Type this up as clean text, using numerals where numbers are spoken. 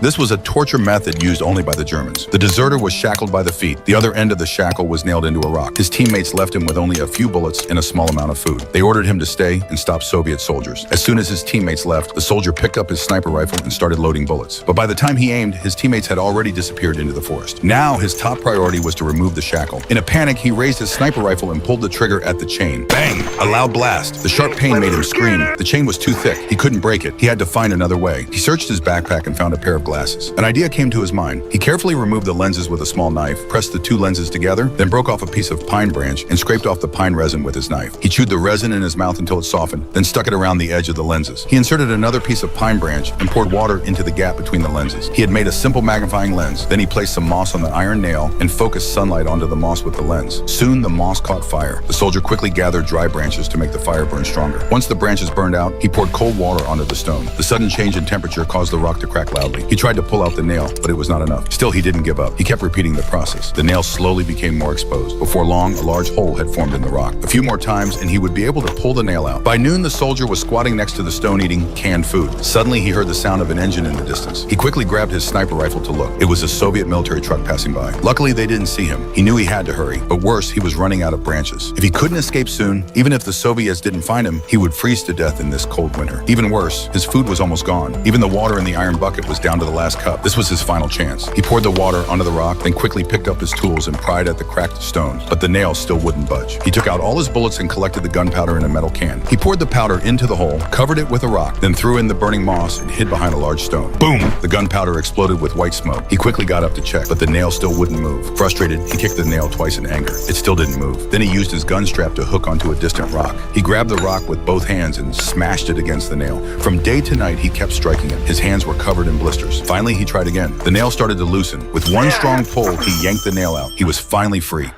This was a torture method used only by the Germans. The deserter was shackled by the feet. The other end of the shackle was nailed into a rock. His teammates left him with only a few bullets and a small amount of food. They ordered him to stay and stop Soviet soldiers. As soon as his teammates left, the soldier picked up his sniper rifle and started loading bullets. But by the time he aimed, his teammates had already disappeared into the forest. Now his top priority was to remove the shackle. In a panic, he raised his sniper rifle and pulled the trigger at the chain. Bang! A loud blast. The sharp pain made him scream. The chain was too thick. He couldn't break it. He had to find another way. He searched his backpack and found a pair of glasses. An idea came to his mind. He carefully removed the lenses with a small knife, pressed the two lenses together, then broke off a piece of pine branch and scraped off the pine resin with his knife. He chewed the resin in his mouth until it softened, then stuck it around the edge of the lenses. He inserted another piece of pine branch and poured water into the gap between the lenses. He had made a simple magnifying lens. Then he placed some moss on the iron nail and focused sunlight onto the moss with the lens. Soon the moss caught fire. The soldier quickly gathered dry branches to make the fire burn stronger. Once the branches burned out, he poured cold water onto the stone. The sudden change in temperature caused the rock to crack loudly. He tried to pull out the nail, but it was not enough. Still, he didn't give up. He kept repeating the process. The nail slowly became more exposed. Before long, a large hole had formed in the rock. A few more times, and he would be able to pull the nail out. By noon, the soldier was squatting next to the stone eating canned food. Suddenly, he heard the sound of an engine in the distance. He quickly grabbed his sniper rifle to look. It was a Soviet military truck passing by. Luckily, they didn't see him. He knew he had to hurry, but worse, he was running out of branches. If he couldn't escape soon, even if the Soviets didn't find him, he would freeze to death in this cold winter. Even worse, his food was almost gone. Even the water in the iron bucket was down to the last cup. This was his final chance. He poured the water onto the rock, then quickly picked up his tools and pried at the cracked stone, but the nail still wouldn't budge. He took out all his bullets and collected the gunpowder in a metal can. He poured the powder into the hole, covered it with a rock, then threw in the burning moss and hid behind a large stone. Boom! The gunpowder exploded with white smoke. He quickly got up to check, but the nail still wouldn't move. Frustrated, he kicked the nail twice in anger. It still didn't move. Then he used his gun strap to hook onto a distant rock. He grabbed the rock with both hands and smashed it against the nail. From day to night, he kept striking it. His hands were covered in blisters. Finally, he tried again. The nail started to loosen. With one strong pull, he yanked the nail out. He was finally free.